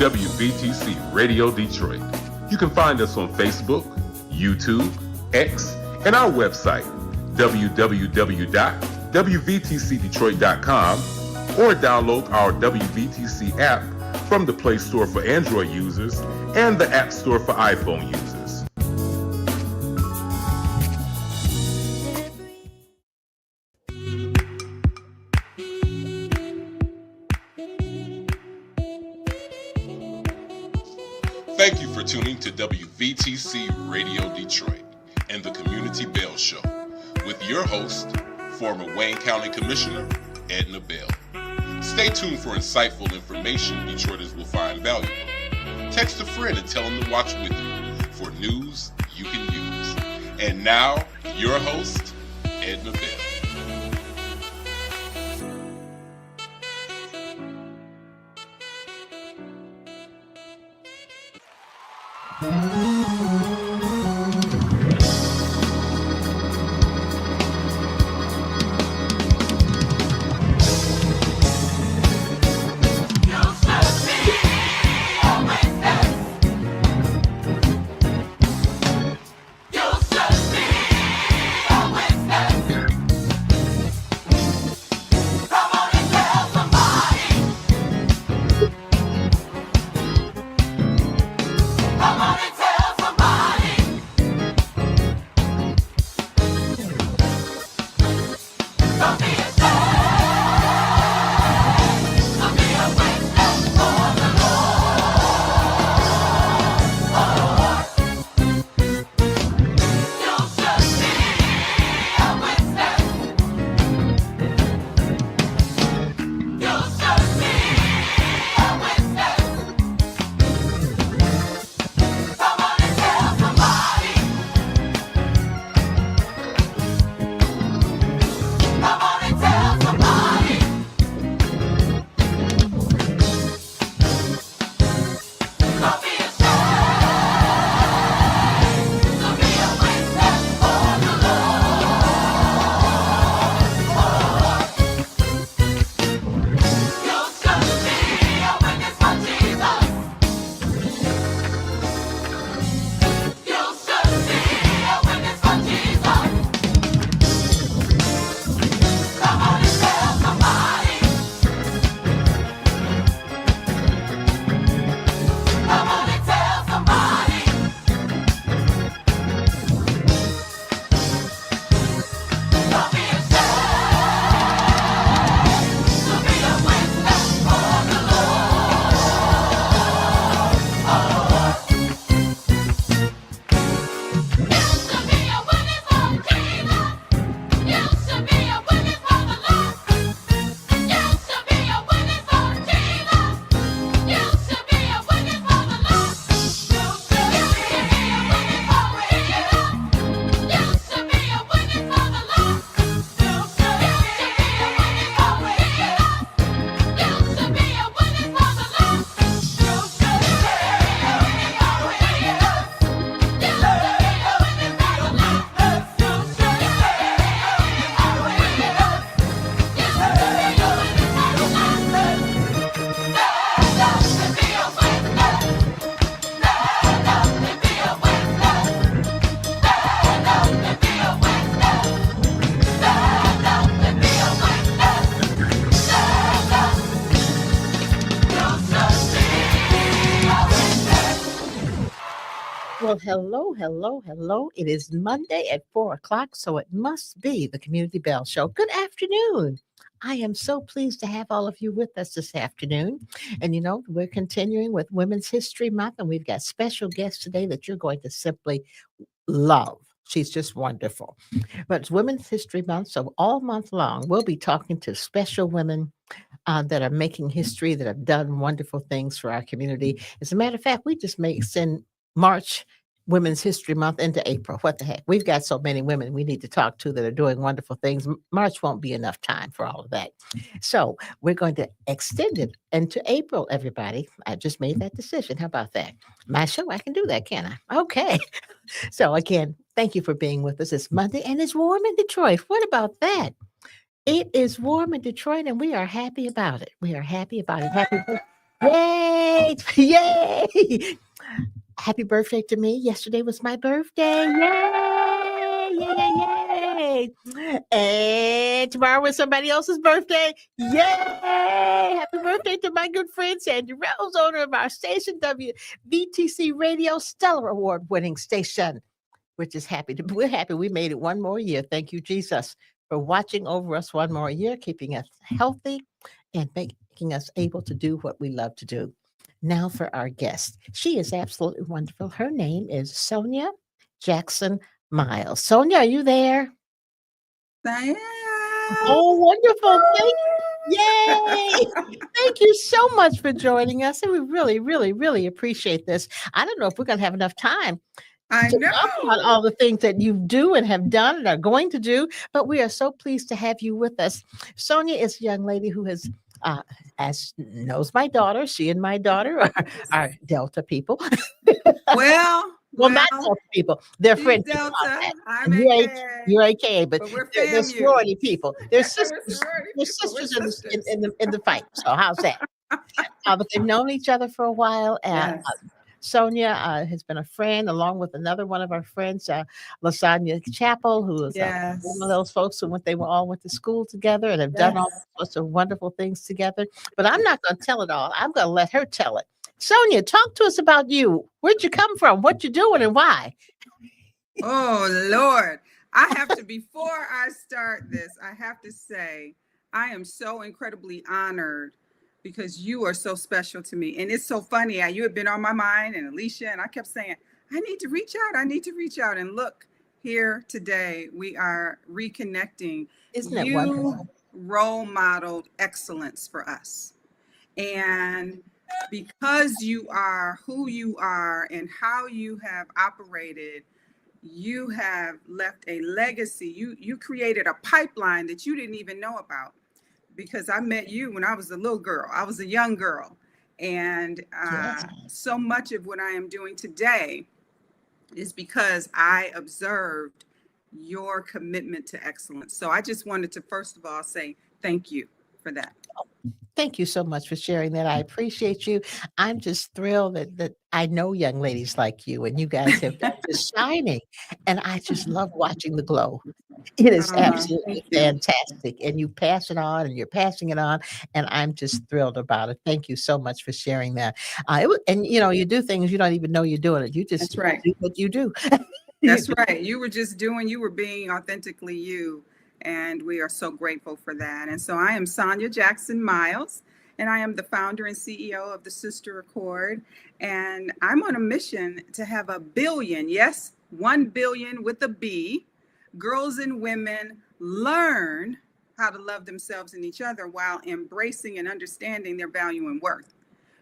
WVTC Radio Detroit. You can find us on Facebook, YouTube, X, and our website, www.wvtcdetroit.com, or download our WVTC app from the Play Store for Android users and the App Store for iPhone users. Thank you for tuning to WVTC Radio Detroit and the Community Bell Show with your host, former Wayne County Commissioner Edna Bell. Stay tuned for insightful information Detroiters will find valuable. Text a friend and tell them to watch with you for news you can use. And now, your host, Edna Bell. Well, hello, hello, hello. It is Monday at 4 o'clock, so it must be the Community Bell Show. Good afternoon. I am so pleased to have all of you with us this afternoon. And we're continuing with Women's History Month, and we've got special guests today that you're going to simply love. She's just wonderful. But it's Women's History Month, so all month long, we'll be talking to special women that are making history, that have done wonderful things for our community. As a matter of fact, we just may extend March Women's History Month into April. What the heck? We've got so many women we need to talk to that are doing wonderful things. March won't be enough time for all of that. So we're going to extend it into April, everybody. I just made that decision. How about that? My show, I can do that, can I? Okay. So again, thank you for being with us. It's Monday and it's warm in Detroit. What about that? It is warm in Detroit and we are happy about it. We are happy about it. Happy Yay! Yay! Happy birthday to me. Yesterday was my birthday. Yay! Yay, yay, yay. And tomorrow is somebody else's birthday. Yay! Happy birthday to my good friend Sandy Rose, owner of our station, WVTC Radio, Stellar Award winning station. We're happy we made it one more year. Thank you, Jesus, for watching over us one more year, keeping us healthy and making us able to do what we love to do. Now for our guest. She is absolutely wonderful. Her name is Sonia Jackson Miles. Sonia, are you there? Diane. Oh, wonderful. Yay! Thank you so much for joining us. And we really, really, really appreciate this. I don't know if we're going to have enough time I to talk about know. all the things that you do and have done and are going to do, but we are so pleased to have you with us. Sonia is a young lady who has, as knows my daughter, she and my daughter are Delta people. Well, Well, not well, Delta people. They're she's French people. How's Delta. that? I'm And AKA. you're AKA, but But we're they're FAMU. sorority people. They're We're sisters. sorority They're people. We're sisters in the, sisters. in the fight. So how's that? But they've known each other for a while. Yes. Sonia has been a friend, along with another one of our friends, Lasagna Chapel, who is Yes. one of those folks who they all went to school together and have done all Yes. sorts of wonderful things together. But I'm not going to tell it all. I'm going to let her tell it. Sonia, talk to us about you. Where'd you come from? What you doing and why? Oh, Lord. I have to, before I start this, I have to say, I am so incredibly honored because you are so special to me. And it's so funny. You had been on my mind, and Alicia, and I kept saying, I need to reach out. I need to reach out. And look, here today, we are reconnecting. Isn't that You wonderful? role modeled excellence for us. And because you are who you are and how you have operated, you have left a legacy. You created a pipeline that you didn't even know about, because I met you when I was a little girl. I was a young girl. And Yes. so much of what I am doing today is because I observed your commitment to excellence. So I just wanted to, first of all, say thank you for that. Thank you so much for sharing that. I appreciate you. I'm just thrilled that I know young ladies like you, and you guys have been just shining. And I just love watching the glow. It is absolutely Thank you. fantastic. And you pass it on and you're passing it on. And I'm just thrilled about it. Thank you so much for sharing that. And you do things you don't even know you're doing it. You just That's right. do what you do. That's right. You were being authentically you. And we are so grateful for that. And so I am Sonia Jackson Miles, and I am the founder and CEO of the Sister Accord. And I'm on a mission to have 1 billion, yes, 1 billion with a B, girls and women learn how to love themselves and each other while embracing and understanding their value and worth.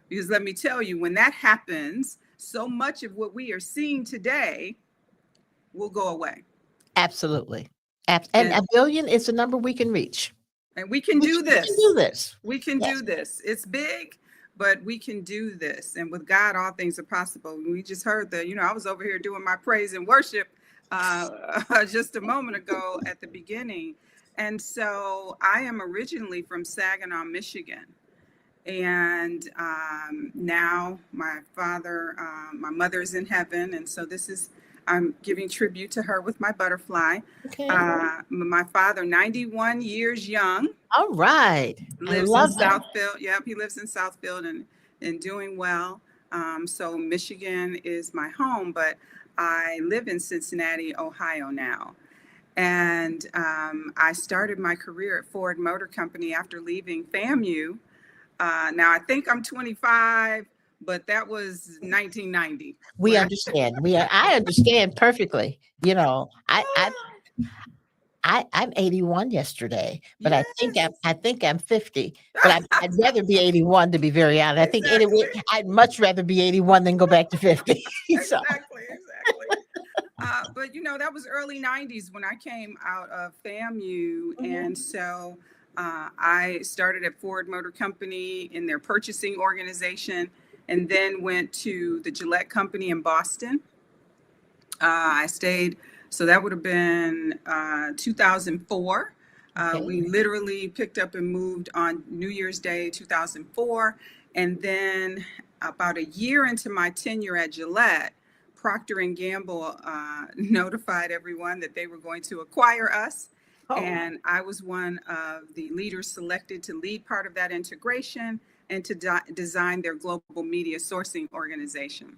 Because let me tell you, when that happens, so much of what we are seeing today will go away. Absolutely. And 1 billion is a number we can reach. And we can do this. We can do this. We can Yes. do this. It's big, but we can do this. And with God, all things are possible. We just heard I was over here doing my praise and worship just a moment ago at the beginning. And so I am originally from Saginaw, Michigan. And now my mother's in heaven. And so I'm giving tribute to her with my butterfly. Okay. My father, 91 years young. All right. Lives I love in that. Southfield. Yep, he lives in Southfield and doing well. So Michigan is my home, but I live in Cincinnati, Ohio now. And I started my career at Ford Motor Company after leaving FAMU. Now I think I'm 25, but that was 1990. We understand. I understand perfectly. I'm 81 yesterday, but Yes. I think I'm 50. But I'd rather be 81, to be very honest. I think Exactly. I'd much rather be 81 than go back to 50. So, Exactly. But that was early 90s when I came out of FAMU. And so I started at Ford Motor Company in their purchasing organization, and then went to the Gillette Company in Boston. I stayed, so that would have been 2004. Okay. We literally picked up and moved on New Year's Day, 2004. And then about a year into my tenure at Gillette, Procter & Gamble notified everyone that they were going to acquire us. Oh. And I was one of the leaders selected to lead part of that integration and to design their global media sourcing organization.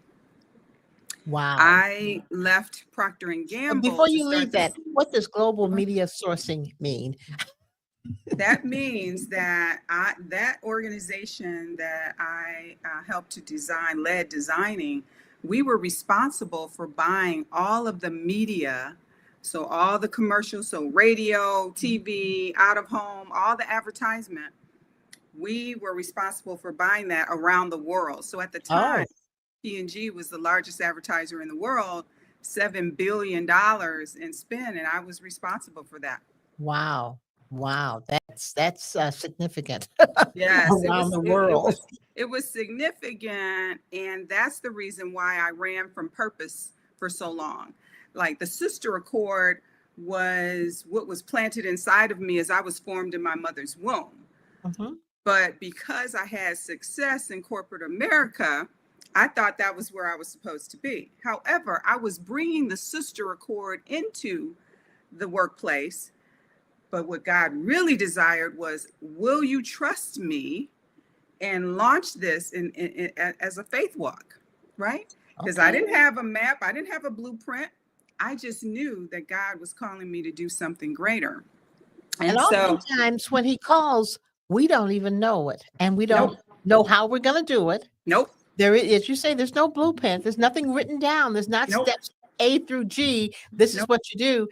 Wow. I left Procter & But Gamble. before you leave that, what does global media sourcing mean? That means that that organization that I helped to design, led designing, we were responsible for buying all of the media. So all the commercials, so radio, TV, out of home, all the advertisement, we were responsible for buying that around the world. So at the time, P&G was the largest advertiser in the world, $7 billion in spend, and I was responsible for that. Wow. Wow. That's significant. Yes, around the world. It was significant, and that's the reason why I ran from purpose for so long. Like the Sister Accord was what was planted inside of me as I was formed in my mother's womb. Mm-hmm. But because I had success in corporate America, I thought that was where I was supposed to be. However, I was bringing the Sister Accord into the workplace. But what God really desired was, will you trust me and launch this as a faith walk, right? Because I didn't have a map. I didn't have a blueprint. I just knew that God was calling me to do something greater. And oftentimes when he calls, we don't even know it. And we don't know how we're going to do it. Nope. There is, you say, there's no blueprint. There's nothing written down. There's not steps A through G. This is what you do.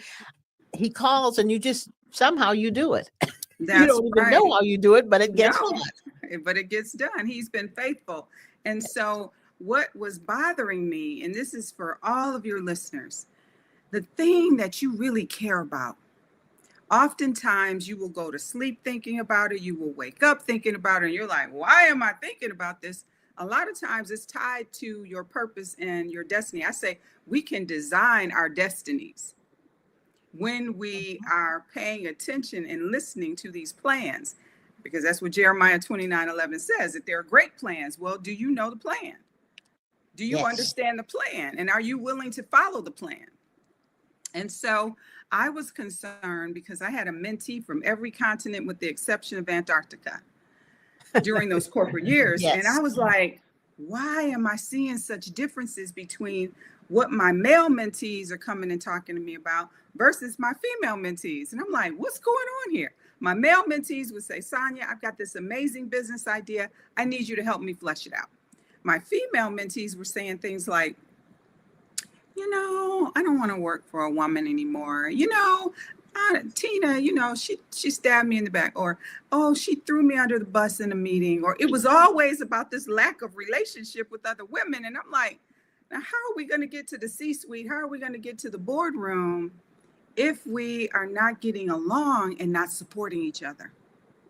He calls and you just, somehow you do it. You don't even know how you do it, but it gets done. But it gets done. He's been faithful. And so what was bothering me, and this is for all of your listeners, the thing that you really care about, oftentimes you will go to sleep thinking about it. You will wake up thinking about it. And you're like, why am I thinking about this? A lot of times it's tied to your purpose and your destiny. I say we can design our destinies when we are paying attention and listening to these plans, because that's what Jeremiah 29:11 says, that there are great plans. Well, do you know the plan? Do you understand the plan? And are you willing to follow the plan? And so I was concerned because I had a mentee from every continent with the exception of Antarctica during those corporate years. And I was like, why am I seeing such differences between what my male mentees are coming and talking to me about versus my female mentees? And I'm like, what's going on here? My male mentees would say, Sonia, I've got this amazing business idea. I need you to help me flesh it out. My female mentees were saying things like, I don't want to work for a woman anymore. Tina, she stabbed me in the back, or, oh, she threw me under the bus in a meeting, or it was always about this lack of relationship with other women. And I'm like, now, how are we going to get to the C-suite? How are we going to get to the boardroom if we are not getting along and not supporting each other?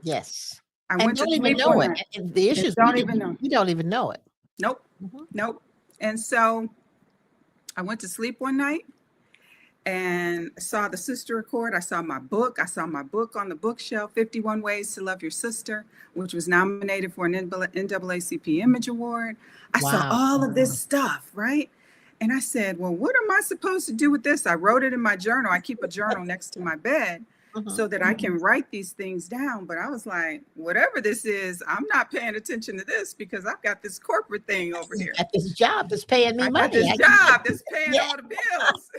Yes. I went to even know it. And the issue is we don't even know it. Nope. Mm-hmm. Nope. And so I went to sleep one night and saw the Sister Accord. I saw my book. I saw my book on the bookshelf, 51 Ways to Love Your Sister, which was nominated for an NAACP Image Award. I saw all of this stuff, right? And I said, well, what am I supposed to do with this? I wrote it in my journal. I keep a journal next to my bed so that I can write these things down. But I was like, whatever this is, I'm not paying attention to this because I've got this corporate thing over here. Got this job that's paying me money. This job that's paying all the bills.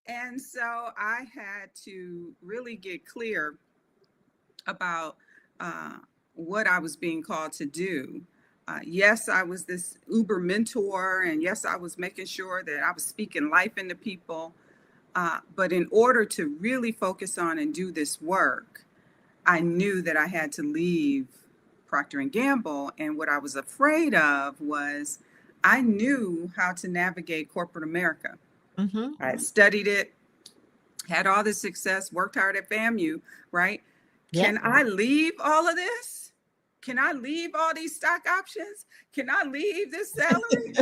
And so I had to really get clear about what I was being called to do. Yes, I was this Uber mentor, and yes, I was making sure that I was speaking life into people. But in order to really focus on and do this work, I knew that I had to leave Procter & Gamble. And what I was afraid of was I knew how to navigate corporate America. Mm-hmm. I studied it, had all this success, worked hard at FAMU, right? Yeah. Can I leave all of this? Can I leave all these stock options? Can I leave this salary?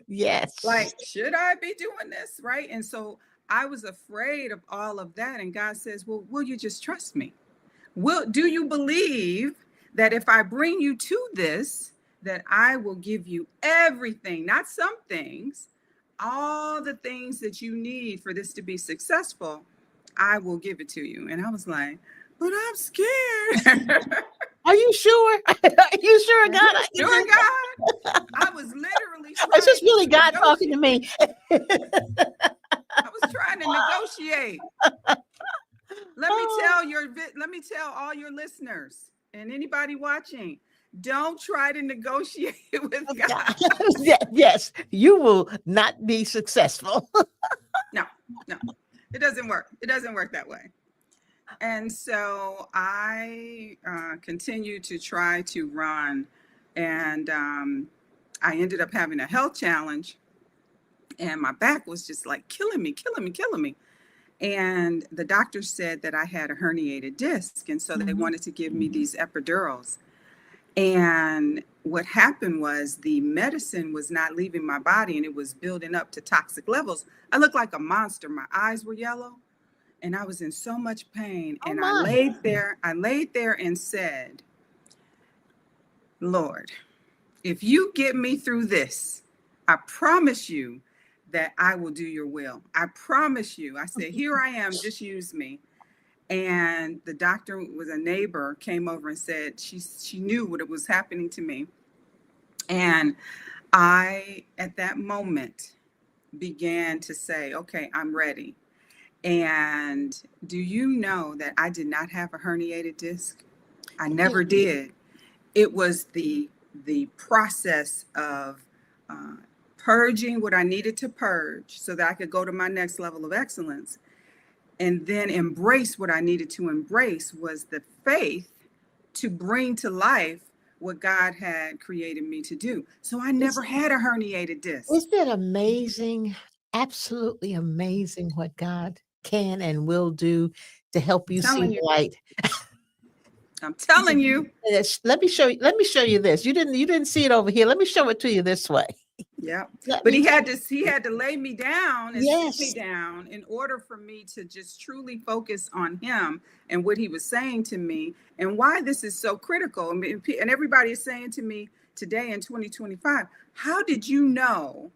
Yes. Like, should I be doing this, right? And so I was afraid of all of that. And God says, well, will you just trust me? Do you believe that if I bring you to this, that I will give you everything, not some things, all the things that you need for this to be successful, I will give it to you. And I was like, but I'm scared. Are you sure? Are you sure, God? I can Sure, do God. I was literally that? Is this trying really to God talking to me? I was trying to negotiate. Oh, Let me tell all your listeners and anybody watching, don't try to negotiate with God. God. Yes, you will not be successful. No, no, it doesn't work. It doesn't work that way. And so I continued to try to run, and I ended up having a health challenge, and my back was just like killing me, killing me, killing me. And the doctor said that I had a herniated disc, and so they Mhm. wanted to give me these epidurals. And what happened was the medicine was not leaving my body, and it was building up to toxic levels. I looked like a monster. My eyes were yellow, and I was in so much pain. Oh And my. I laid there and said, Lord, if you get me through this, I promise you that I will do your will. I promise you. I said, here I am, just use me. And the doctor was a neighbor, came over and said she knew what was happening to me. And I, at that moment, began to say, okay, I'm ready. And do you know that I did not have a herniated disc? I never did. It was the process of uh, purging what I needed to purge so that I could go to my next level of excellence, and then embrace what I needed to embrace was the faith to bring to life what God had created me to do. So I Is never had a herniated disc. Isn't it amazing? Absolutely amazing what God can and will do to help I'm you see telling the you. light. I'm telling you. Yes, let me show you this. You didn't see it over here. Let me show it to you this way. Yeah. Let But me he had to lay me down and sit me Yes. down in order for me to just truly focus on him and what he was saying to me and why this is so critical. I mean, and everybody is saying to me today in 2025, how did you know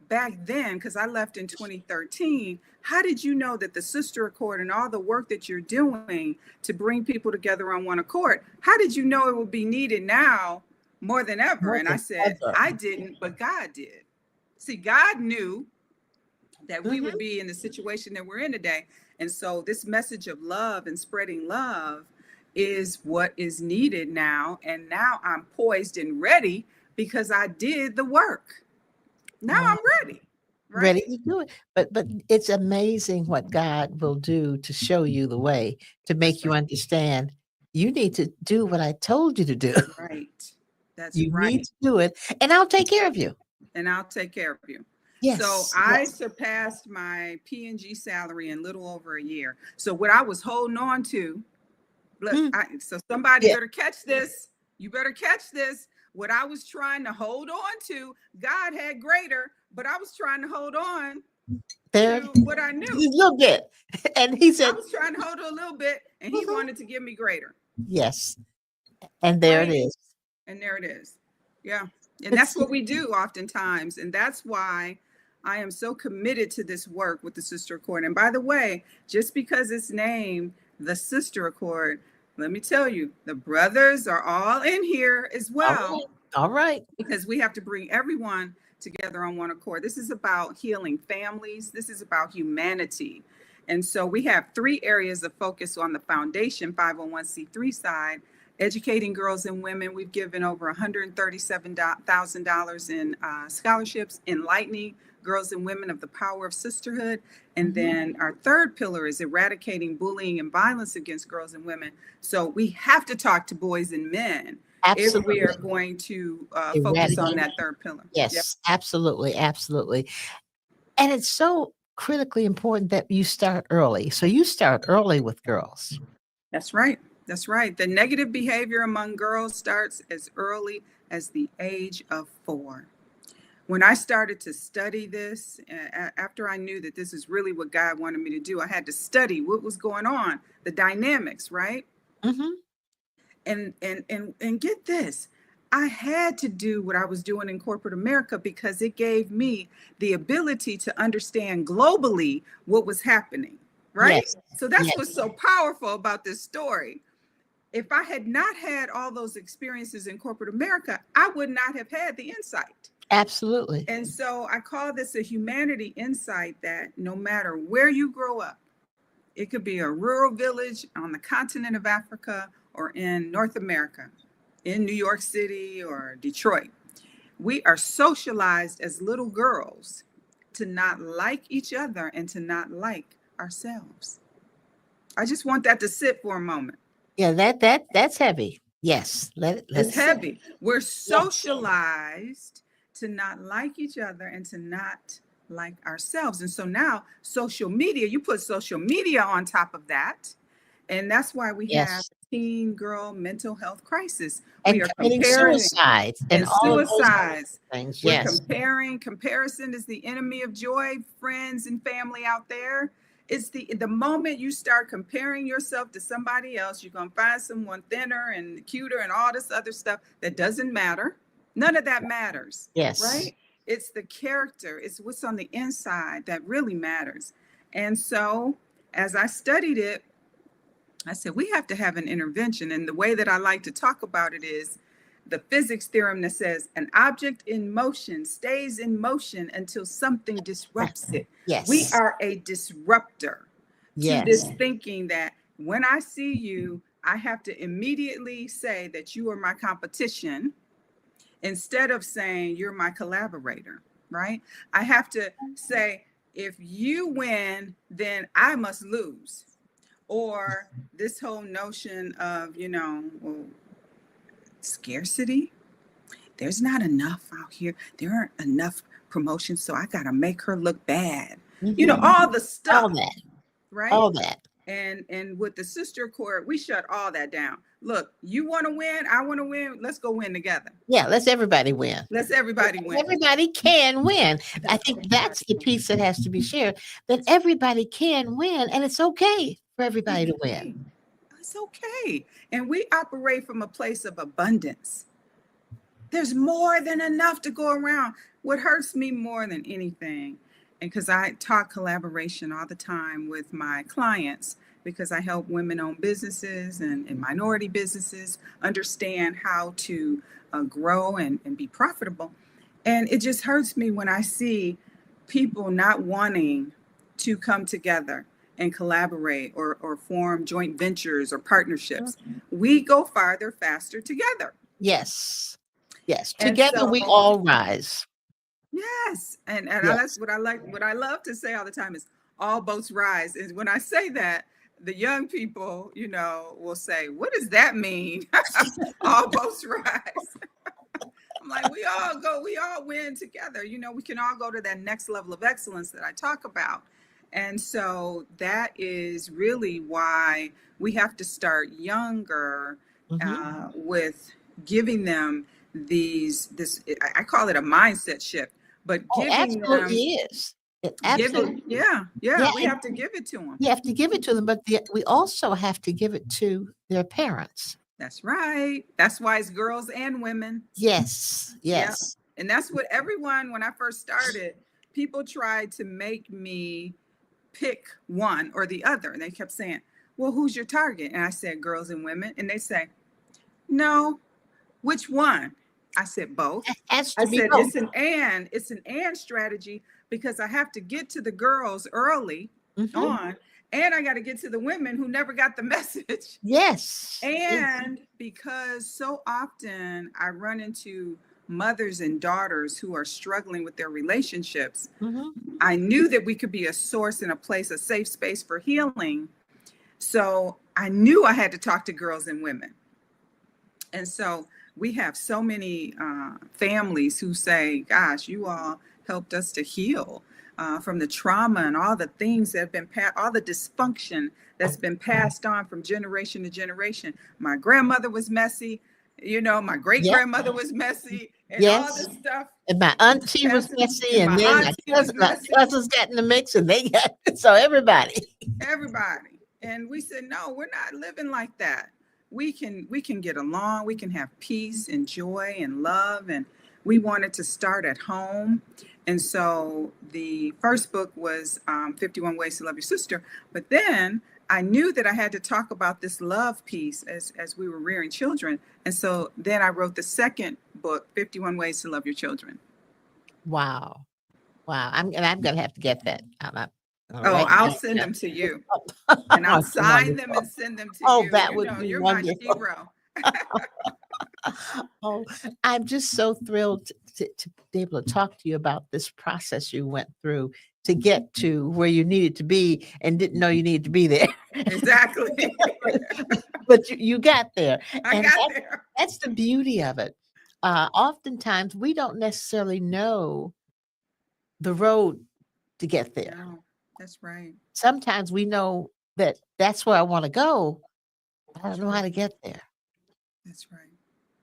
back then, because I left in 2013, how did you know that the Sister Accord and all the work that you're doing to bring people together on one accord, how did you know it would be needed now more than ever? More And I than said, ever. I didn't, but God did. See, God knew that we would Mhm. be in the situation that we're in today. And so this message of love and spreading love is what is needed now. And now I'm poised and ready because I did the work. Now Wow. I'm ready, Ready right? to do it. But it's amazing what God will do to show you the way, to That's make you right. understand you need to do what I told you to do. Right. That's You need right. to do it, and I'll take care of you. And I'll take care of you. So Yes. I Yes. surpassed my P&G salary in little over a year. So what I was holding on to, look, Mm, so somebody yeah. better catch this. You better catch this. What I was trying to hold on to, God had greater, but I was trying to hold on There, to what I a knew. little bit. And he I said, was trying to hold it a little bit, and he "Mhm, wanted to give me greater, yes." And there it right? is. And there it is. Yeah. And that's It's what we do oftentimes. And that's why I am so committed to this work with the Sister Accord. And by the way, just because it's named the Sister Accord, let me tell you, the brothers are all in here as all well, right. All right. because we have to bring everyone together on one accord. This is about healing families, this is about humanity. And so we have three areas of focus on the foundation 501c3 side: educating girls and women. We've given over $137,000 in scholarships, enlightening girls and women of the power of sisterhood. And Mhm. then our third pillar is eradicating bullying and violence against girls and women. So we have to talk to boys and men if we are Absolutely. going to focus on Eradicate. that third pillar. Yep, Yes, absolutely, absolutely. And it's so critically important that you start early. So you start early with girls. that's right. That's right. The negative behavior among girls starts as early as the age of 4. When I started to study this, after I knew that this is really what God wanted me to do, I had to study what was going on, the dynamics, right? Mhm. And get this, I had to do what I was doing in corporate America because it gave me the ability to understand globally what was happening, right? Yes. So that's Yes. what's so powerful about this story. If I had not had all those experiences in corporate America, I would not have had the insight. Absolutely. And so I call this a humanity insight that no matter where you grow up, it could be a rural village on the continent of Africa or in North America, in New York City or Detroit. We are socialized as little girls to not like each other and to not like ourselves. I just want that to sit for a moment. Yeah, that's heavy. Yes. Let it It's sit. heavy. We're Yes. socialized to not like each other and to not like ourselves. And so now social media, you put social media on top of that. And that's why we have Yes. teen girl mental health crisis. And We are committing comparing suicide and and all of those suicides. things. We're Yes. comparing. Comparison is the enemy of joy, friends and family out there. It's the moment you start comparing yourself to somebody else, you're gonna find someone thinner and cuter and all this other stuff that doesn't matter. None of that matters, Yes. right? It's the character, it's what's on the inside that really matters. And so as I studied it, I said, we have to have an intervention. And the way that I like to talk about it is the physics theorem that says an object in motion stays in motion until something disrupts it. Yes. We are a disruptor to Yes. this thinking that when I see you, I have to immediately say that you are my competition instead of saying you're my collaborator, right? I have to say, if you win, then I must lose. Or this whole notion of, well, scarcity. There's not enough out here. There aren't enough promotions, so I got to make her look bad. Mhm. All the stuff, All that. right? All that. And with the sister court, we shut all that down. Look, you want to win, I want to win. Let's go win together. Yeah, let's everybody win. Let's everybody win. Everybody can win. I think that's the piece that has to be shared, that everybody can win, and it's okay for everybody to win. It's okay. And we operate from a place of abundance. There's more than enough to go around. What hurts me more than anything, and because I talk collaboration all the time with my clients, because I help women-owned businesses and minority businesses understand how to grow and be profitable. And it just hurts me when I see people not wanting to come together and collaborate or form joint ventures or partnerships. We go farther, faster together. Yes. Yes. And Together we so- all rise. Yes. And Yes. that's what I like. What I love to say all the time is all boats rise. And when I say that, the young people, will say, what does that mean? All boats rise. I'm like, we all win together. We can all go to that next level of excellence that I talk about. And so that is really why we have to start younger with giving them I call it a mindset shift, but giving absolutely them, is. It absolutely. we have to give it to them. You have to give it to them, but we also have to give it to their parents. That's right. That's why it's girls and women. Yes. Yes. Yeah. And that's what everyone, when I first started, people tried to make me pick one or the other. And they kept saying, well, who's your target? And I said, girls and women. And they say, no, which one? I said, both. It has to I be said, both. it's an and strategy because I have to get to the girls early on. And I got to get to the women who never got the message. Yes. And because so often I run into mothers and daughters who are struggling with their relationships, I knew that we could be a source and a place, a safe space for healing. So I knew I had to talk to girls and women. And so we have so many families who say, gosh, you all helped us to heal from the trauma and all the things that have been all the dysfunction that's been passed on from generation to generation. My grandmother was messy, my great grandmother was messy, and all this stuff. And my auntie was messy, and then my cousins got in the mix, and they got everybody. And we said, no, we're not living like that. we can get along, we can have peace and joy and love, and we wanted to start at home. And so the first book was 51 Ways to Love Your Sister, but then I knew that I had to talk about this love piece as we were rearing children. And so then I wrote the second book, 51 Ways to Love Your Children. Wow. Wow. I'm going to have to get that. I'll send them to you. And I'll sign them and send them to you. Oh, that would be you're wonderful. my hero. Oh, I'm just so thrilled to be able to talk to you about this process you went through to get to where you needed to be and didn't know you needed to be there. Exactly. But you got there. I got there. That's the beauty of it. Oftentimes, we don't necessarily know the road to get there. No, that's right. Sometimes we know that that's where I want to go, but I don't know how to get there. That's right.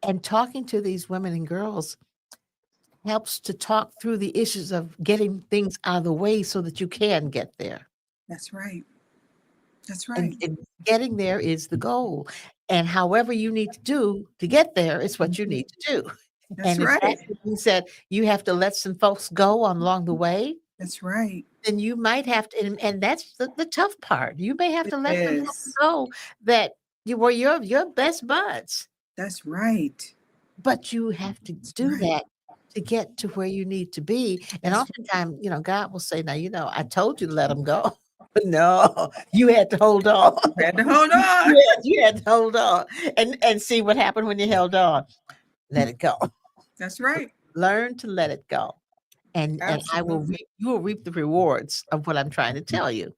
And talking to these women and girls helps to talk through the issues of getting things out of the way so that you can get there. That's right. That's right. And getting there is the goal. And however you need to do to get there is what you need to do. That's and right. if you said you have to let some folks go along the way, that's right. Then you might have to, and that's the tough part. You may have to let them Yes. go that you were your best buds. That's right. But you have to do that to get to where you need to be. And oftentimes, God will say, now, I told you to let them go. But no, you had to hold on. You had to hold on. You had to hold on and see what happened when you held on. Let it go. That's right. Learn to let it go. And you will reap the rewards of what I'm trying to tell you.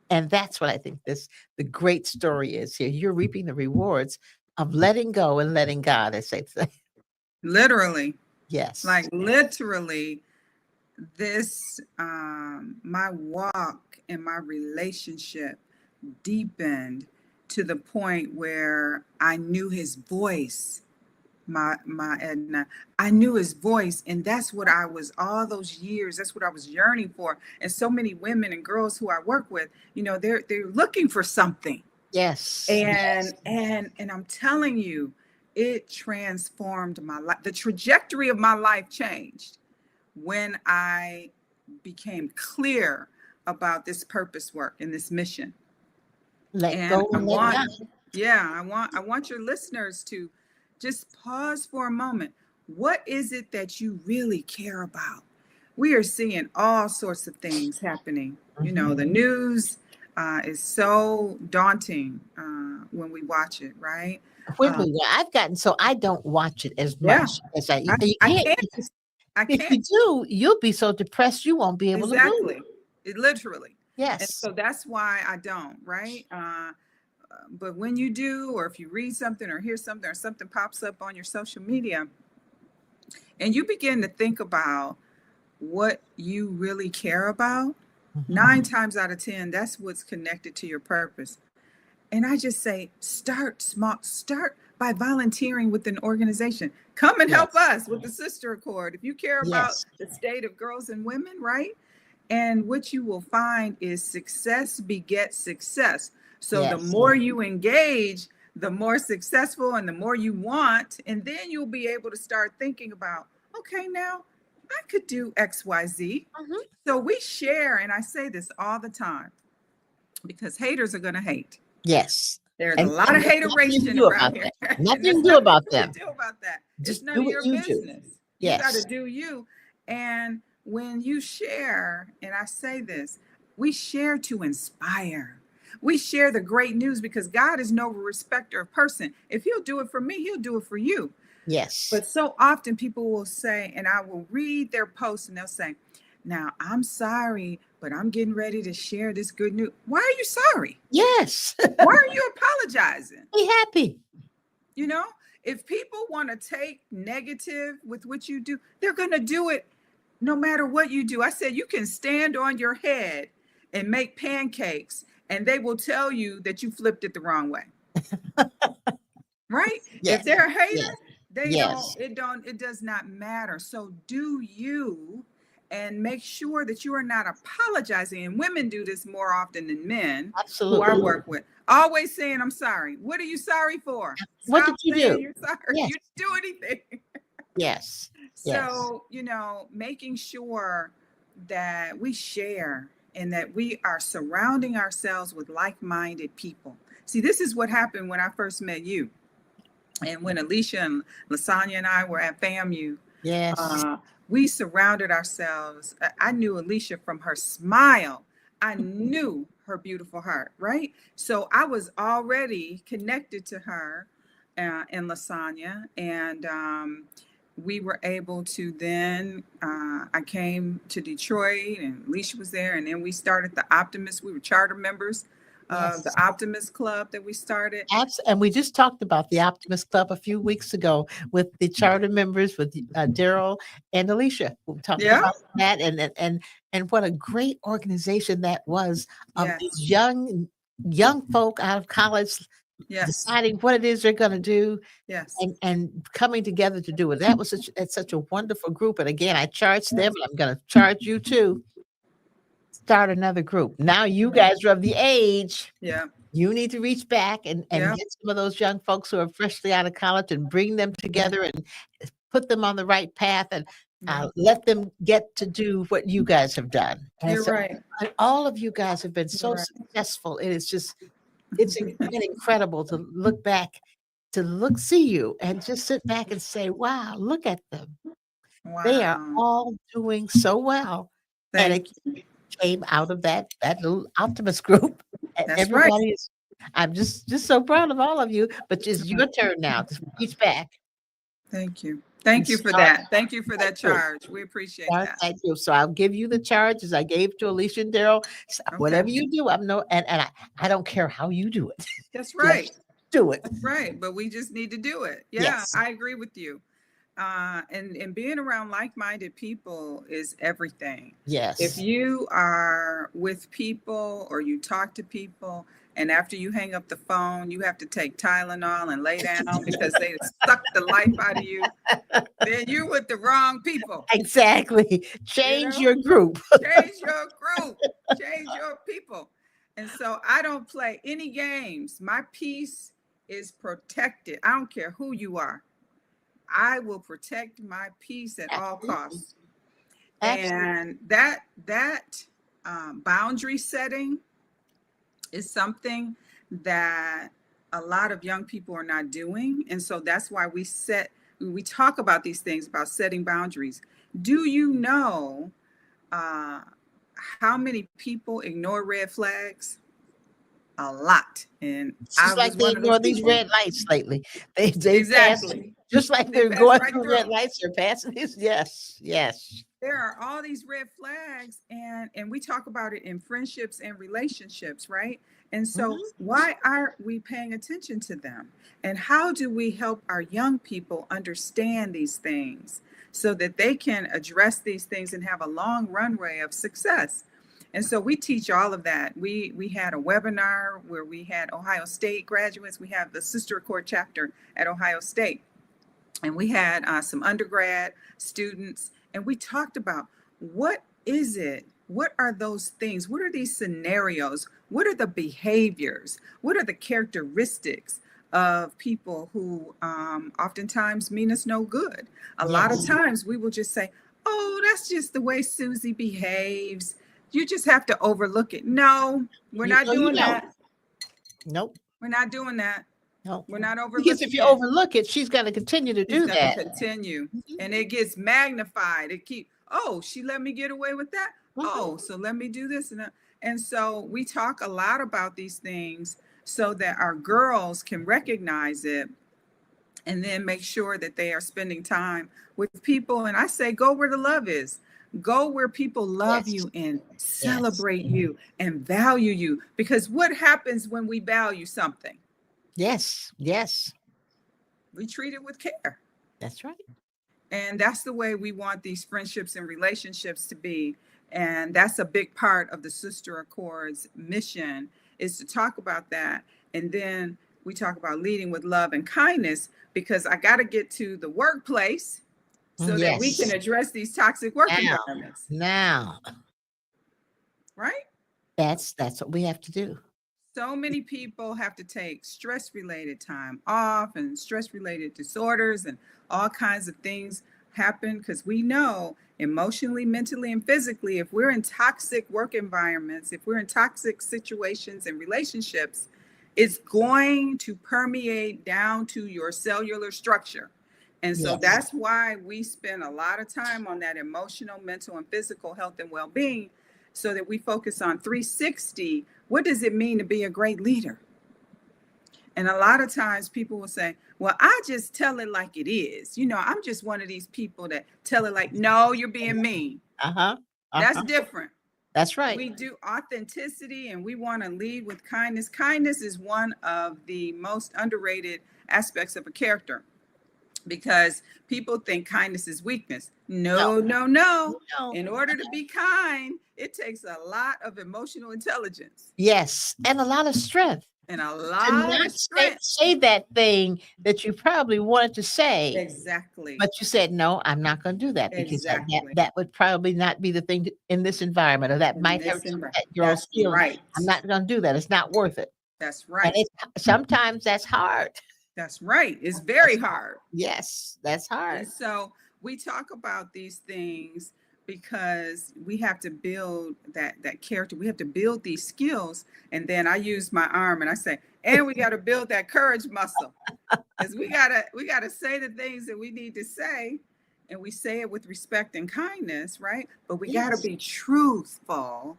And that's what I think the great story is here. You're reaping the rewards of letting go and letting God, as they say. Literally. Yes. Like literally, this, my walk and my relationship deepened to the point where I knew his voice. My Edna, I knew his voice, and that's what I was all those years. That's what I was yearning for. And so many women and girls who I work with, they're looking for something. Yes. And I'm telling you, it transformed my life. The trajectory of my life changed when I became clear about this purpose work and this mission. Let go and let God. Yeah, I want your listeners to just pause for a moment. What is it that you really care about? We are seeing all sorts of things happening. Mm-hmm. The news is so daunting when we watch it, right? Quickly, I've gotten so I don't watch it as much as I can't. If you do, you'll be so depressed you won't be able to move. It literally. Yes. And so that's why I don't, right? But when you do, or if you read something or hear something or something pops up on your social media and you begin to think about what you really care about, 9 times out of 10, that's what's connected to your purpose. And I just say, start small, start by volunteering with an organization. Come and help us with the Sister Accord. If you care about the state of girls and women, right? And what you will find is success begets success. So the more you engage, the more successful and the more you want. And then you'll be able to start thinking about, okay, now I could do X, Y, Z. So we share, and I say this all the time, because haters are going to hate. Yes. There's a lot of hateration around here. Nothing to do about them. Nothing to do about that. Just it's none of your business. Yes. You got to do you. And when you share, and I say this, we share to inspire. We share the great news because God is no respecter of person. If he'll do it for me, he'll do it for you. Yes. But so often people will say, and I will read their posts and they'll say, now I'm sorry, but I'm getting ready to share this good news. Why are you sorry? Yes. Why are you apologizing? Be happy. If people want to take negative with what you do, they're going to do it no matter what you do. I said, you can stand on your head and make pancakes and they will tell you that you flipped it the wrong way. Right? Yes. If they're a hater, it does not matter. So do you and make sure that you are not apologizing. And women do this more often than men who Absolutely. I work with. Always saying, I'm sorry. What are you sorry for? What Stop did you saying do? you're sorry. Yes. You didn't do anything. Yes. Yes. So, making sure that we share and that we are surrounding ourselves with like-minded people. See, this is what happened when I first met you. And when Alicia and Lasagna and I were at FAMU, Yes. we surrounded ourselves. I knew Alicia from her smile. I knew her beautiful heart, right? So I was already connected to her and Lasagna. And we were able to then, I came to Detroit and Alicia was there. And then we started the Optimist. We were charter members of the Optimist Club that we started. And we just talked about the Optimist Club a few weeks ago with the charter members, with Daryl and Alicia. We talked about that and what a great organization that was of these young folk out of college deciding what it is they're going to do and coming together to do it. That was such a wonderful group. And again, I charged them, and I'm going to charge you too. Start another group. Now you guys are of the age. Yeah. You need to reach back and get some of those young folks who are freshly out of college and bring them together and put them on the right path and let them get to do what you guys have done. And You're right. And all of you guys have been so successful. It is just, it's been incredible to look back, see you and just sit back and say, wow, look at them. Wow. They are all doing so well. And it came out of that little Optimist group. That's Everybody is, I'm just so proud of all of you, but it's your turn now to reach back. Thank you. Thank you for that. Thank you for that charge. We appreciate that. Thank you. So I'll give you the charge as I gave to Alicia and Daryl. Whatever you do, and I don't care how you do it. That's right. Just do it. That's right. But we just need to do it. Yeah, I agree with you. And being around like-minded people is everything. Yes. If you are with people or you talk to people and after you hang up the phone, you have to take Tylenol and lay down because they suck the life out of you, then you're with the wrong people. Exactly. Change your group. Change your group. Change your people. And so I don't play any games. My peace is protected. I don't care who you are. I will protect my peace at all costs. And that boundary setting is something that a lot of young people are not doing. And so that's why we talk about these things, about setting boundaries. Do you know how many people ignore red flags? A lot. And just like they ignore these red lights lately. They exactly. Pass, just like they're going through red lights, they're passing these. Yes. There are all these red flags, and we talk about it in friendships and relationships, right? And so why aren't we paying attention to them? And how do we help our young people understand these things so that they can address these things and have a long runway of success? And so we teach all of that. We had a webinar where we had Ohio State graduates. We have the Sister Accord chapter at Ohio State. And we had some undergrad students. And we talked about what is it? What are those things? What are these scenarios? What are the behaviors? What are the characteristics of people who oftentimes mean us no good? A lot of times we will just say, oh, that's just the way Susie behaves. You just have to overlook it. No, we're not doing that. Nope. We're not doing that. No, we're not overlooking. Because if you overlook it, she's going to continue to do that. Continue, and it gets magnified. She let me get away with that. Oh, so let me do this and so we talk a lot about these things so that our girls can recognize it, and then make sure that they are spending time with people. And I say, go where the love is. Go where people love you and celebrate you and value you. Because what happens when we value something? Yes. We treat it with care. That's right. And that's the way we want these friendships and relationships to be. And that's a big part of the Sister Accord's mission, is to talk about that. And then we talk about leading with love and kindness, because I got to get to the workplace. so that we can Yes. address these toxic work Now, environments, now, right? that's what we have to do. So many people have to take stress related time off and stress related disorders and all kinds of things happen because we know emotionally, mentally, and physically, if we're in toxic work environments, if we're in toxic situations and relationships, it's going to permeate down to your cellular structure. And so Yes. that's why we spend a lot of time on that emotional, mental, and physical health and well being so that we focus on 360. What does it mean to be a great leader? And a lot of times people will say, well, I just tell it like it is. I'm just one of these people that tell it like, no, you're being mean. Uh-huh. That's Uh-huh. different. That's right. We do authenticity and we want to lead with kindness. Kindness is one of the most underrated aspects of a character because people think kindness is weakness. No, no, no. No. In order to be kind, it takes a lot of emotional intelligence Yes. And a lot of strength. and a To lot not of strength. say that thing that you probably wanted to say, Exactly. but you said, no, I'm not going to do that because Exactly. that would probably not be the thing in this environment, or that In might this hurt environment. that girl's That's feelings. right. I'm not going to do that. It's not worth it. That's And right. sometimes that's hard. That's right. It's very hard. Yes, that's hard. And so we talk about these things because we have to build that character. We have to build these skills. And then I use my arm and I say, and we got to build that courage muscle. Because we gotta say the things that we need to say, and we say it with respect and kindness, right? But we gotta be truthful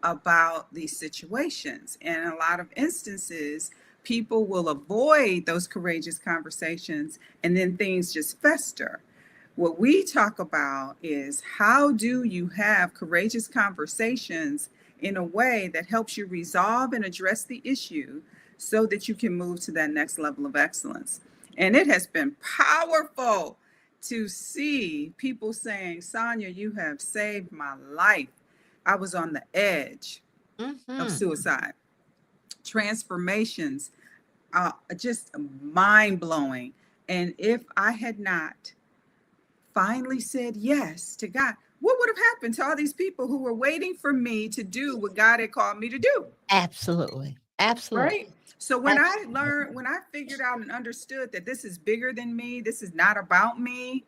about these situations. And in a lot of instances, people will avoid those courageous conversations and then things just fester. What we talk about is how do you have courageous conversations in a way that helps you resolve and address the issue so that you can move to that next level of excellence. And it has been powerful to see people saying, Sonia, you have saved my life. I was on the edge of suicide. Transformations, just mind blowing. And if I had not finally said yes to God, what would have happened to all these people who were waiting for me to do what God had called me to do? Absolutely. Absolutely. Right? So when I figured out and understood that this is bigger than me, this is not about me,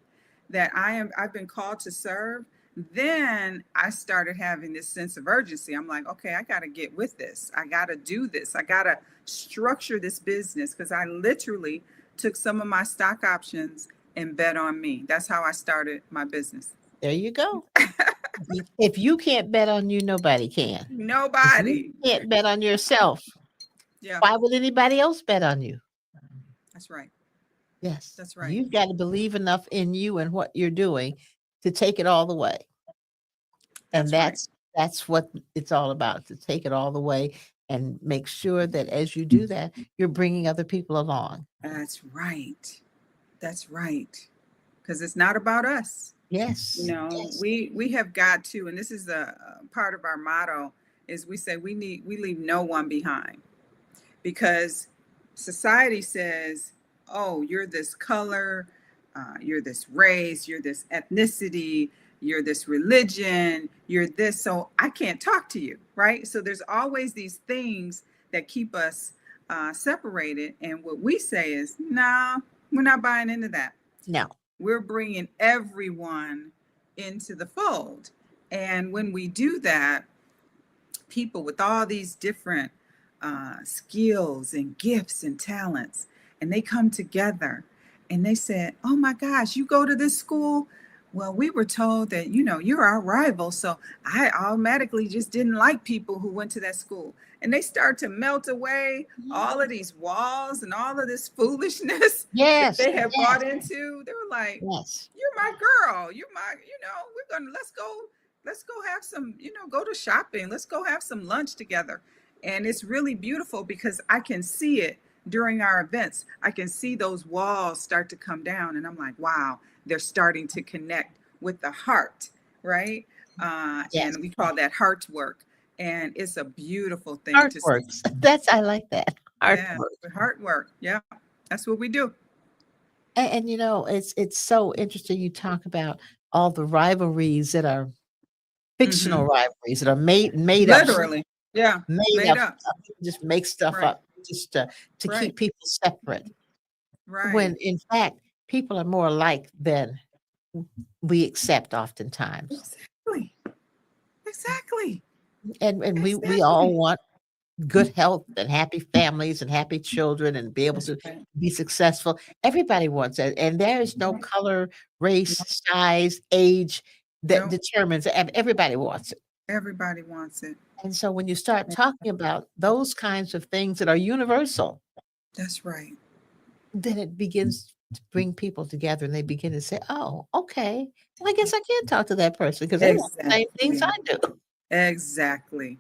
that I've been called to serve, then I started having this sense of urgency. I'm like, okay, I got to get with this. I got to do this. I got to structure this business because I literally took some of my stock options and bet on me. That's how I started my business. There you go. If you can't bet on you, nobody can. Nobody. You can't bet on yourself. Yeah. Why would anybody else bet on you? That's right. Yes. That's right. You've got to believe enough in you and what you're doing to take it all the way. And that's what it's all about, to take it all the way and make sure that as you do that, you're bringing other people along. That's right. That's right. Because it's not about us. Yes. Yes. We have got to, and this is a part of our motto, is we say we leave no one behind. Because society says, oh, you're this color, you're this race, you're this ethnicity, you're this religion, you're this, so I can't talk to you, right? So there's always these things that keep us separated. And what we say is, nah, we're not buying into that. No. We're bringing everyone into the fold. And when we do that, people with all these different skills and gifts and talents, and they come together and they said, oh my gosh, you go to this school? Well, we were told that, you're our rival. So I automatically just didn't like people who went to that school. And they start to melt away all of these walls and all of this foolishness that they have bought into. They were like, yes, you're my girl. You're my, we're going to, let's go have some, go to shopping. Let's go have some lunch together. And it's really beautiful because I can see it during our events. I can see those walls start to come down. And I'm like, wow, they're starting to connect with the heart, right? And we call that heart work. And it's a beautiful thing heart to works. see. I like that. Heart work. Heart work. Yeah, that's what we do. And it's so interesting. You talk about all the rivalries that are fictional Hmm. rivalries that are made up, Literally. Yeah. made Made up up. stuff. Just make stuff Right. up just to Right. keep people separate. Right. When in fact people are more alike than we accept oftentimes. Exactly. Exactly. And we all Exactly. want good health and happy families and happy children and be able That's to right. be successful. Everybody wants it. And there is no Right. color, No, race, size, age that no, determines it. Everybody wants it. everybody wants it. And so when you start talking about those kinds of things that are universal, That's right. then it begins to bring people together and they begin to say, oh, okay. Well, I guess I can talk to that person because they want the same things I Exactly. do. Exactly.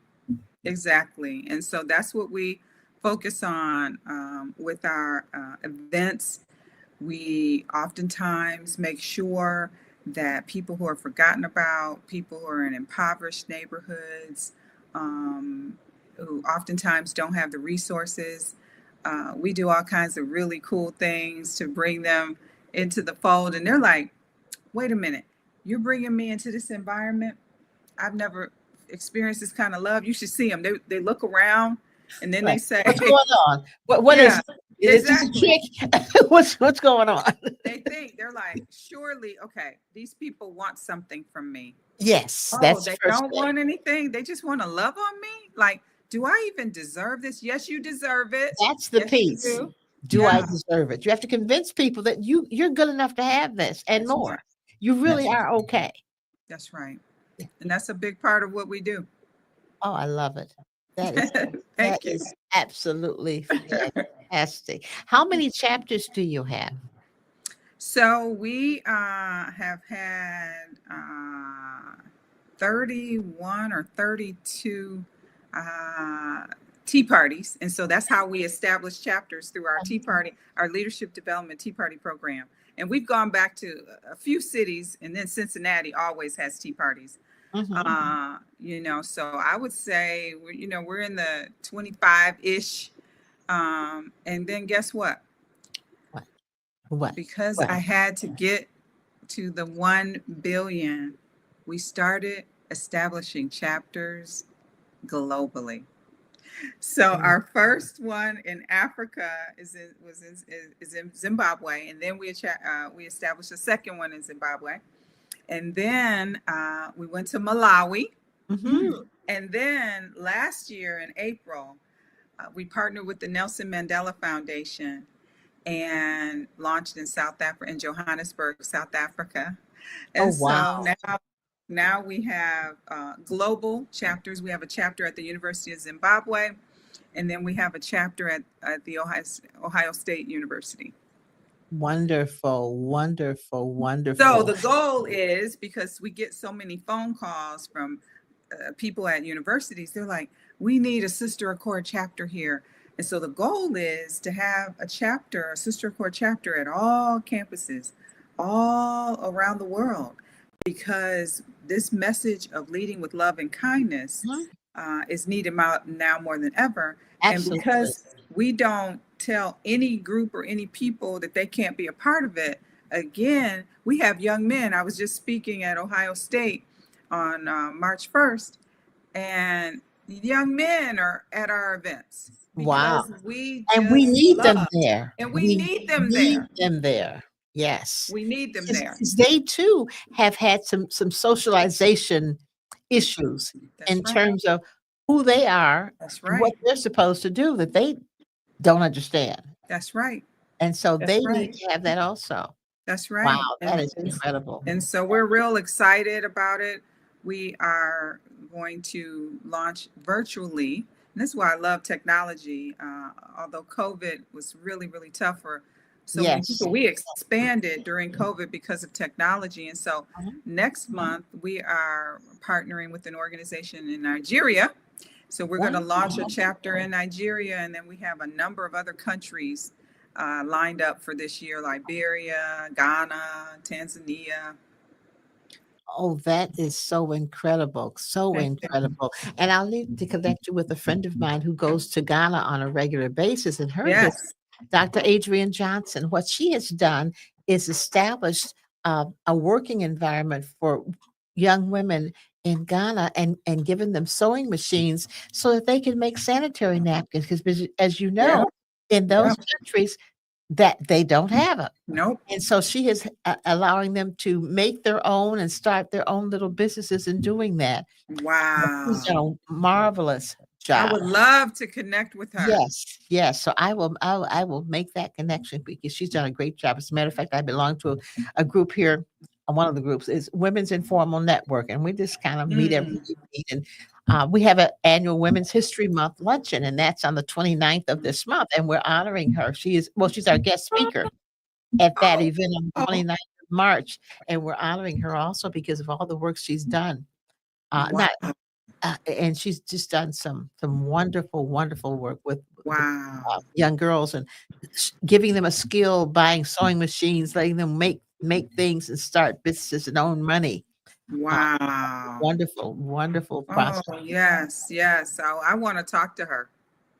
Exactly. And so that's what we focus on with our events. We oftentimes make sure that people who are forgotten about, people who are in impoverished neighborhoods, who oftentimes don't have the resources, we do all kinds of really cool things to bring them into the fold. And they're like, wait a minute, you're bringing me into this environment? I've never experienced this kind of love. You should see them. They look around and then they Right. say, What's going on? What is yeah, it? Is this a exactly. trick? What's going on? They think, they're like, surely, okay, these people want something from me. Yes, Oh, that's the they first don't thing. want anything. They just want to love on me. Like, do I even deserve this? Yes, you deserve it. That's the Yes, you piece. do. Do I Yeah, deserve it? You have to convince people that you're good enough to have this and that's more. right. You really That's right. are okay. That's right. And that's a big part of what we do. Oh, I love it. That is that Thank you. is absolutely fantastic. How many chapters do you have? So we have had 31 or 32 uh, tea parties. And so that's how we establish chapters through our tea party, our leadership development tea party program. And we've gone back to a few cities, and then Cincinnati always has tea parties. Mhm. So I would say, we're in the 25-ish. And then guess what? What? What? Because What? I had to get to the 1 billion, we started establishing chapters globally. So Mm. our first one in Africa is in Zimbabwe, and then we established a second one in Zimbabwe, and then we went to Malawi, Mhm. and then last year in April we partnered with the Nelson Mandela Foundation and launched in in Johannesburg, South Africa. Oh, And wow. so now we have global chapters. We have a chapter at the University of Zimbabwe, and then we have a chapter at the Ohio State University. Wonderful, wonderful, So wonderful. the goal is, because we get so many phone calls from people at universities, they're like, we need a Sister Accord chapter here. And so the goal is to have a Sister Accord chapter at all campuses, all around the world, because this message of leading with love and kindness Mhm. is needed now more than ever. And Absolutely. because we don't tell any group or any people that they can't be a part of it, again, we have young men. I was just speaking at Ohio State on March 1st, and young men are at our events Wow. because we And we just need them love, there. and we We need them need there. them there. Yes. We need them there. Because they too have had some socialization issues That's in right. terms of who they are That's and what right. they're supposed to do that they don't understand. That's right. And so That's they need right. to have that also. That's Wow, right. that And, is incredible. and so we're real excited about it. We are going to launch virtually. And this is why I love technology. Although COVID was really, really tough for so many Yes. people, we expanded during COVID because of technology. And so Mhm. next month, we are partnering with an organization in Nigeria. So we're going to launch a chapter in Nigeria, and then we have a number of other countries lined up for this year: Liberia, Ghana, Tanzania. Oh, that is so incredible, so Thank you. incredible. And I'll need to connect you with a friend of mine who goes to Ghana on a regular basis, and her Yes. Dr. Adrienne Johnson. What she has done is established a working environment for young women in Ghana and given them sewing machines so that they can make sanitary napkins. Because as you Yeah. know, in Yeah. those countries that they don't have it. Nope. And so she is allowing them to make their own and start their own little businesses in doing that. She's Wow. done a marvelous I job. would love to connect with her. Yes, yes. So I will make that connection because she's done a great job. As a matter of fact, I belong to a group here. One of the groups is Women's Informal Network, and we just kind of meet every Mm. week. And we have an annual Women's History Month luncheon, and that's on the 29th of this month. And we're honoring her. She's our guest speaker at that Oh, event on the oh, 29th of March, and we're honoring her also because of all the work she's done. wow. Not and she's just done some wonderful, wonderful work with the Wow. young girls and giving them a skill, buying sewing machines, letting them make things and start businesses and own money. Uh, Wow. wonderful, wonderful Oh, process. yes, yes. I want to talk to her.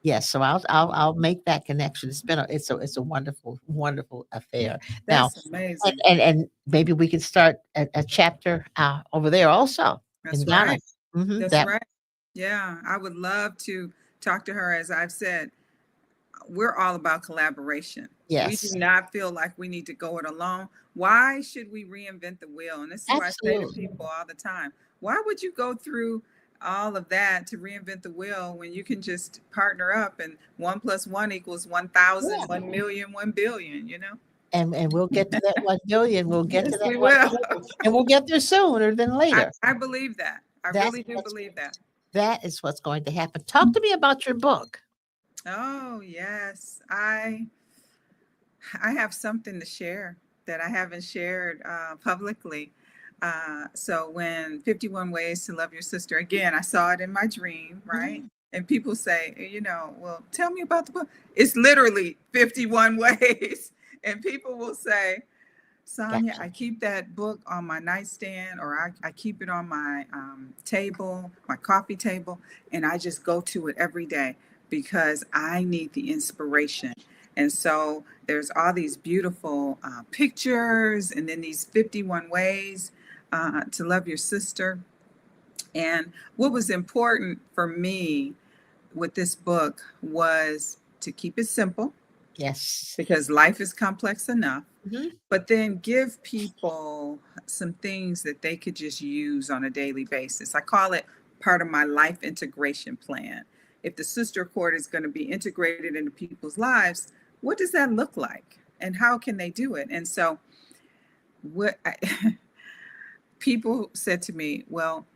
Yes, so I'll make that connection. It's a wonderful, wonderful affair. Now, That's amazing. and maybe we can start a chapter over there also in That's Ghana. right. That's That right. Yeah, I would love to talk to her. As I've said, we're all about collaboration. We do yes, not feel like we need to go it alone. Why should we reinvent the wheel? And this is what I say to absolutely. people all the time. Why would you go through all of that to reinvent the wheel when you can just partner up and 1 + 1 = 1,000, Yeah. 1,000,000, 1,000,000,000, you know? And we'll get to that 1,000,000,000. We'll get Yes, to that we will. 1,000,000,000, and we'll get there sooner than later. I believe that. I That's really do what's believe that. that is what's going to happen. Talk to me about your book. Oh, yes. I have something to share that I haven't shared publicly. So when 51 Ways to Love Your Sister, again, I saw it in my dream, right? Mhm. And people say, well, tell me about the book. It's literally 51 ways. And people will say, Sonia, Gotcha. I keep that book on my nightstand, or I keep it on my table, my coffee table, and I just go to it every day because I need the inspiration. And so there's all these beautiful pictures, and then these 51 ways to love your sister. And what was important for me with this book was to keep it simple Yes. because life is complex enough, Mhm. but then give people some things that they could just use on a daily basis. I call it part of my life integration plan. If the sister court is going to be integrated into people's lives, what does that look like? And how can they do it? And so, people said to me, well,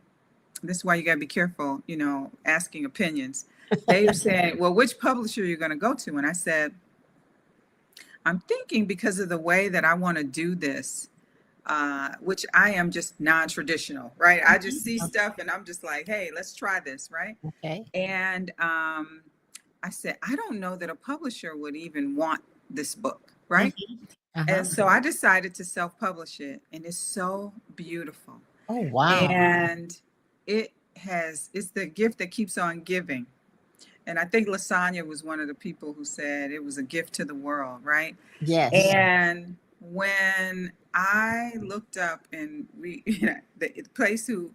this is why you got to be careful, asking opinions. They were saying, well, which publisher are you going to go to? And I said, I'm thinking because of the way that I want to do this, which I am just non-traditional, right? I just see Mhm. stuff and I'm just like, hey, let's try this, right? Okay. And I said, I don't know that a publisher would even want this book, right? Mhm. Uh-huh. And so I decided to self-publish it, and it's so beautiful. Oh, wow. And it's the gift that keeps on giving. And I think Lasagna was one of the people who said it was a gift to the world, right? Yes. And when I looked up and the place who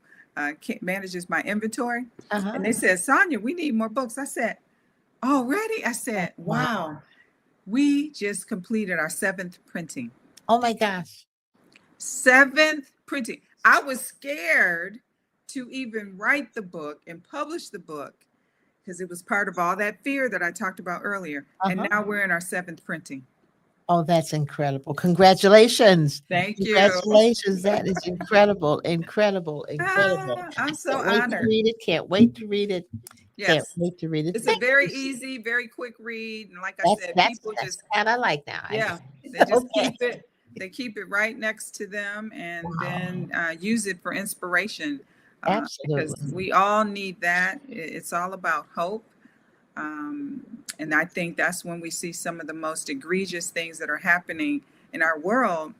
manages my inventory, Uh-huh. and they said, Sonia, we need more books. I said, already? I Oh, said, wow. wow, we just completed our 7th printing. Oh my gosh. 7th printing. I was scared to even write the book and publish the book because it was part of all that fear that I talked about earlier. And Uh-huh. now we're in our 7th printing. Oh, that's incredible. Congratulations. Thank you. Congratulations. That is incredible, incredible, incredible. I'm I so can't wait to honored. read it. Can't wait to read it. Can't Yes. wait to read it. It's a Thank very you. easy, very quick read. And like I That's said, that's people that's just, the kind I like now. yeah, they just Okay. keep it. They keep it right next to them and Wow. then use it for inspiration because Absolutely. we all need that. It's all about hope. And I think that's when we see some of the most egregious things that are happening in our world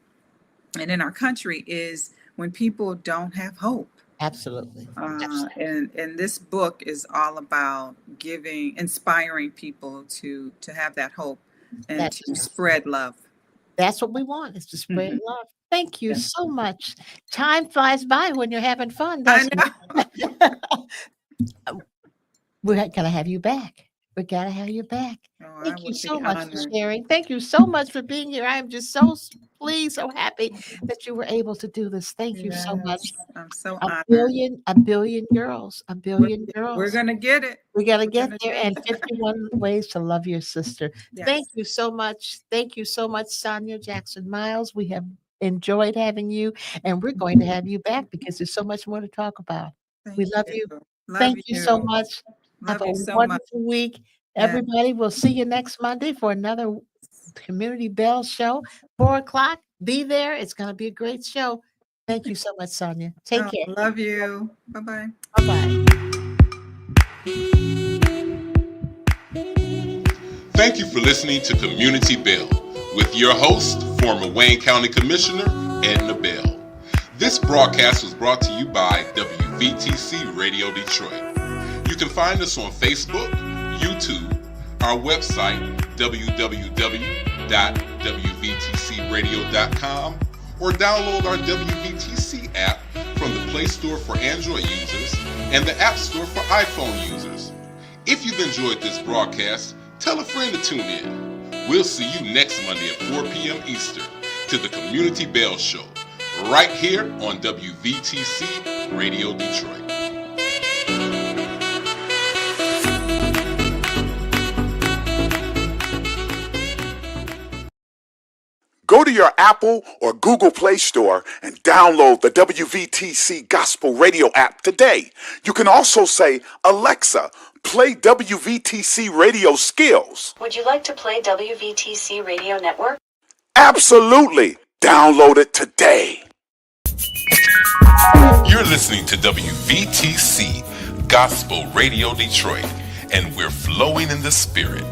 and in our country is when people don't have hope. Absolutely. Absolutely. And this book is all about inspiring people to have that hope and That's to spread love. That's what we want, is to spread love. Thank you so much. Time flies by when you're having fun, I doesn't know. it? We're gonna have you back. We gotta have you back. Oh, I Thank you would so be much for honored. sharing. Thank you so much for being here. I am just so pleased, so happy that you were able to do this. Thank you so much. Yes, I'm so A honored. billion girls, a billion We're girls. gonna get it. We gotta We're get gonna there. do And it. 51 ways to love your sister. Thank Yes. you so much. Thank you so much, Sonia Jackson Miles. We have enjoyed having you, and we're going to have you back because there's so much more to talk about. We Thank love you. you. Love Thank you so you. much. Have Love a you so much. wonderful week. Yeah. Everybody, we'll see you next Monday for another Community Bell show, 4 o'clock. Be there. It's going to be a great show. Thank you so much, Sonia. Take Oh, care. love you. Bye-bye. Bye-bye. Thank you for listening to Community Bell with your host, former Wayne County Commissioner Edna Bell. This broadcast was brought to you by WVTC Radio Detroit. You can find us on Facebook, YouTube, our website, www.wvtcradio.com, or download our WVTC app from the Play Store for Android users and the App Store for iPhone users. If you've enjoyed this broadcast, tell a friend to tune in. We'll see you next Monday at 4 p.m. Eastern to the Community Bell Show, right here on WVTC Radio Detroit. Go to your Apple or Google Play Store and download the WVTC Gospel Radio app today. You can also say, Alexa, play WVTC Radio Skills. Would you like to play WVTC Radio Network? Absolutely. Download it today. You're listening to WVTC Gospel Radio Detroit, and we're flowing in the Spirit.